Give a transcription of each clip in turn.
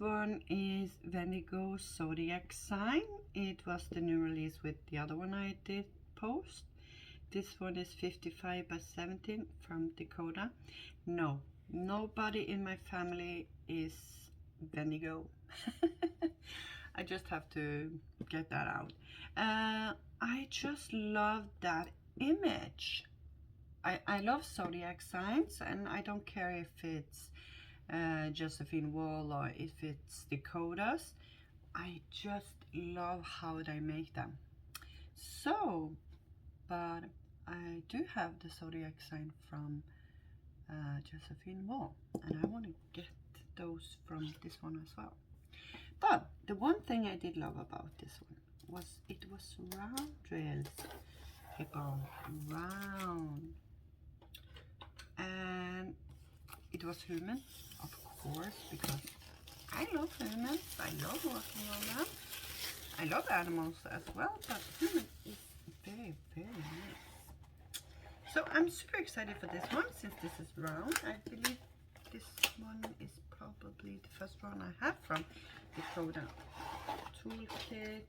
one is Virgo zodiac sign. It was the new release with the other one I did post. This one is 55 by 17 from Dakota. No, nobody in my family is Virgo. I just have to get that out. I just love that image. I love zodiac signs, and I don't care if it's Josephine Wall or if it's Dakota's. I just love how they make them. So, but I do have the zodiac sign from Josephine Wall, and I want to get those from this one as well. But the one thing I did love about this one was it was round drills. People, round. And it was human, of course, because I love humans. I love working on them. I love animals as well, but human is very, very nice. So I'm super excited for this one, since this is round. I believe this one is probably the first one I have from Dakota. Toolkit,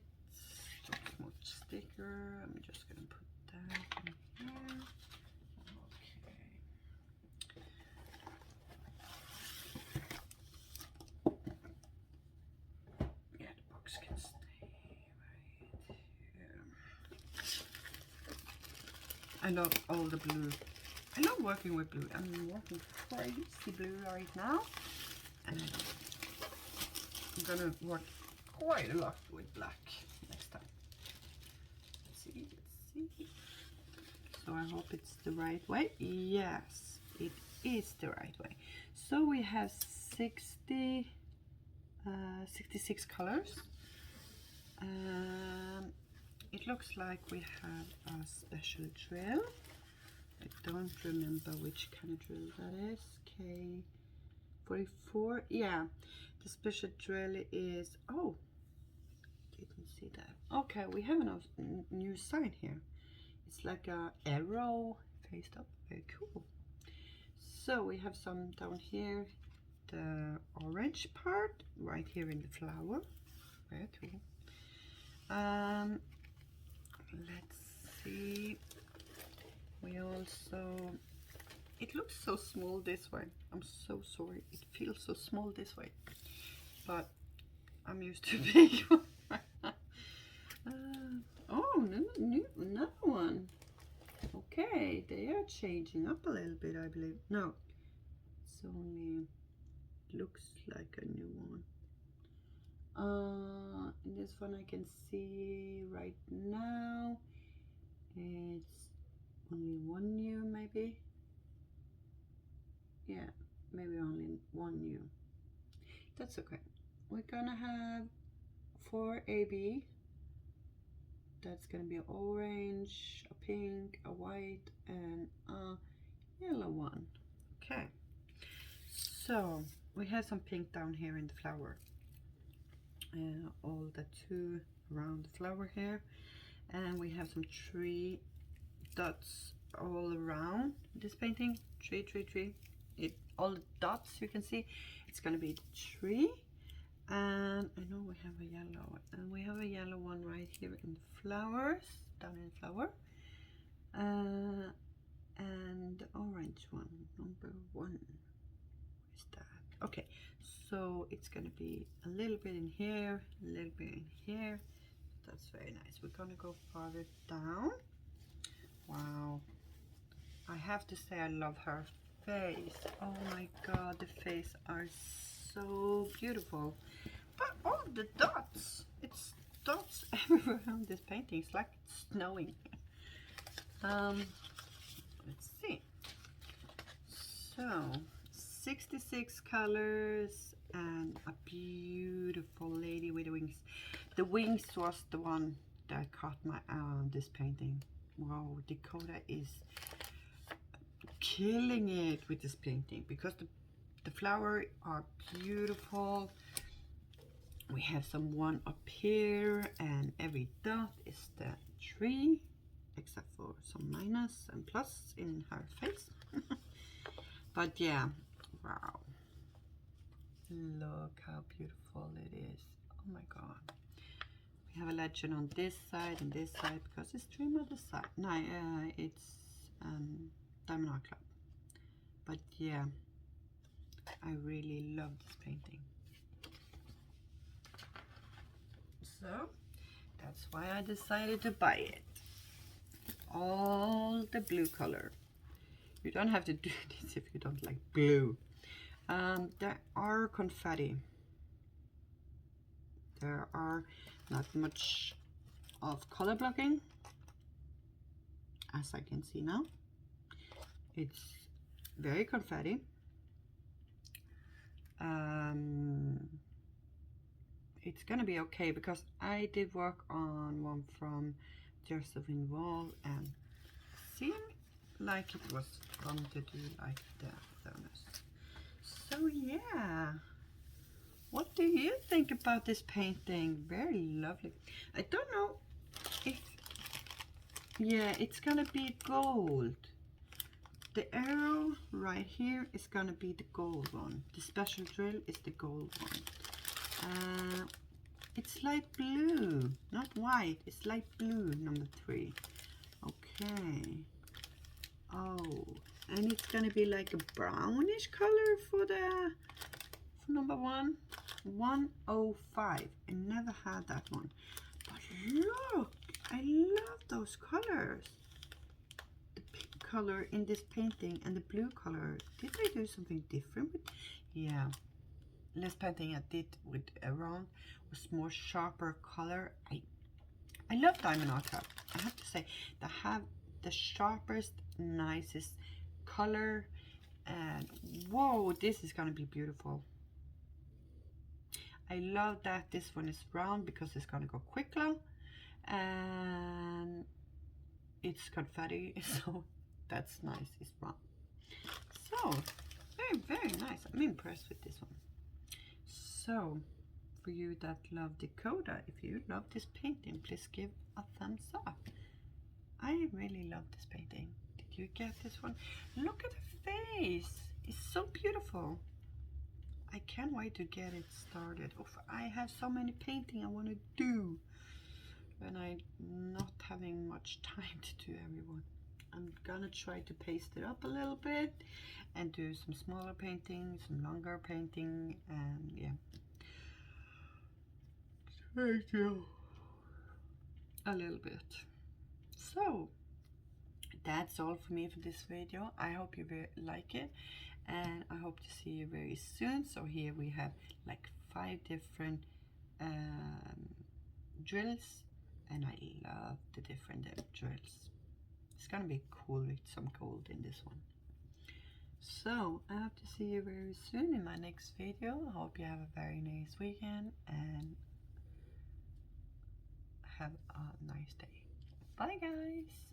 small sticker. I'm just gonna put that in here. Can stay right here. I love all the blue. I love working with blue. I'm working crazy blue right now, and I'm gonna work quite a lot with black next time. Let's see. So I hope it's the right way. Yes, it is the right way. So we have 66 colors. It looks like we have a special drill. I don't remember which kind of drill that is. K44. Yeah, the special drill is, oh, didn't see that. Okay, we have a new sign here. It's like a arrow faced up. Very cool. So we have some down here, the orange part right here in the flower. Very cool. Let's see. We also, it looks so small this way. I'm so sorry. It feels so small this way, but I'm used to big one. Oh, another one. Okay, they are changing up a little bit, I believe. No, it's only looks like a new one. In this one I can see right now it's only one new, maybe. Yeah, maybe only one new. That's okay. We're gonna have 4 AB. That's gonna be an orange, a pink, a white, and a yellow one. Okay, so we have some pink down here in the flower. All the two around the flower here, and we have some 3 dots all around this painting. 3. All the dots you can see, it's gonna be 3. And I know we have a yellow, and we have a yellow one right here in the flowers, down in the flower, and the orange one, number 1. Where's that? Okay, so it's gonna be a little bit in here, a little bit in here. That's very nice. We're gonna go farther down. Wow, I have to say I love her face. Oh my god, the face are so beautiful. But all the dots, it's dots everywhere on this painting. It's like it's snowing. Let's see. So 66 colors and a beautiful lady with wings. The wings was the one that caught my eye on this painting. Wow, Dakota is killing it with this painting, because the flowers are beautiful. We have some one up here, and every dot is the tree, except for some minus and plus in her face. But yeah, wow, look how beautiful. beautiful it is. Oh my god. We have a legend on this side and this side because it's trim on the side. No, it's Diamond Art Club. But yeah, I really love this painting. So that's why I decided to buy it. All the blue color. You don't have to do this if you don't like blue. There are confetti. There are not much of color blocking, as I can see now. It's very confetti. It's gonna be okay because I did work on one from Josephine Wall and seemed like it was fun to do like that. So yeah, what do you think about this painting? Very lovely. I don't know if, yeah, it's gonna be gold. The arrow right here is gonna be the gold one. The special drill is the gold one. It's light blue, not white. It's light blue, number 3. Okay. Oh, and it's gonna be like a brownish color for number 1. 105. I never had that one. But look, I love those colors. The pink color in this painting and the blue color. Did I do something different with? Yeah. Last painting I did with around was more sharper color. I love Diamond Art Club. I have to say they have the sharpest, nicest color, and whoa, this is gonna be beautiful. I love that this one is round because it's gonna go quicker, and it's confetti, so that's nice. It's round. So very nice. I'm impressed with this one. So, for you that love Dakota, if you love this painting, please give a thumbs up. I really love this painting. Did you get this one? Look at the face. It's so beautiful. I can't wait to get it started. Oh, I have so many paintings I want to do, and I'm not having much time to do everyone. I'm gonna try to paste it up a little bit and do some smaller painting, some longer painting, and yeah. Thank you. A little bit. So that's all for me for this video. I hope you like it, and I hope to see you very soon. So here we have like 5 different drills, and I love the different drills. It's gonna be cool with some gold in this one. So I hope to see you very soon in my next video. I hope you have a very nice weekend and have a nice day. Bye guys.